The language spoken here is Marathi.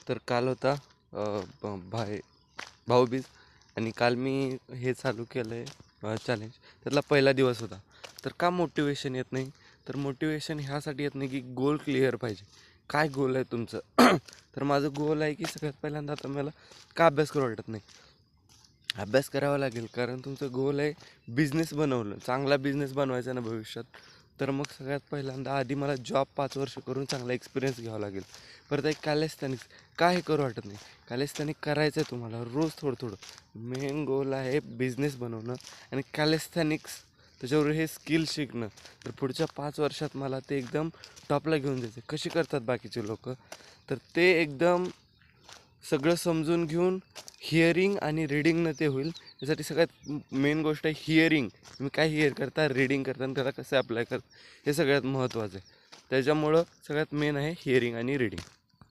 तर काल होता भाऊबीज आणि काल मी हे चालू केलं आहे चॅलेंज. त्यातला पहिला दिवस होता. तर का मोटिवेशन येत नाही? तर मोटिवेशन ह्यासाठी येत नाही की गोल क्लिअर पाहिजे. काय गोल आहे तुमचं? तर माझं गोल आहे की सगळ्यात पहिल्यांदा आता मला का अभ्यास करू वाटत नाही. अभ्यास करावा लागेल कारण तुमचं गोल आहे बिझनेस बनवलं, चांगला बिझनेस बनवायचा ना भविष्यात. तर मग सगळ्यात पहिल्यांदा आधी मला जॉब 5 वर्ष करून चांगला एक्सपिरियन्स घ्यावा लागेल. परत एक कॅलेस्थॅनिक्स काय हे करू वाटत नाही. कॅलेस्थॅनिक करायचं आहे तुम्हाला रोज थोडं थोडं. मेन गोल आहे बिझनेस बनवणं आणि कॅलेस्थॅनिक्स त्याच्यावर हे स्किल शिकणं. तर पुढच्या 5 वर्षात मला ते एकदम टॉपला घेऊन जायचं. कशी करतात बाकीचे लोक, तर ते एकदम सगळं समजून घेऊन हिअरिंग आणि रीडिंगनं ते होईल. त्यासाठी सगळ्यात मेन गोष्ट आहे हिअरिंग. तुम्ही काय हिअर करता, रीडिंग करता आणि त्याला कसं अप्लाय करता हे सगळ्यात महत्त्वाचं आहे. त्याच्यामुळं सगळ्यात मेन आहे हिअरिंग आणि रीडिंग.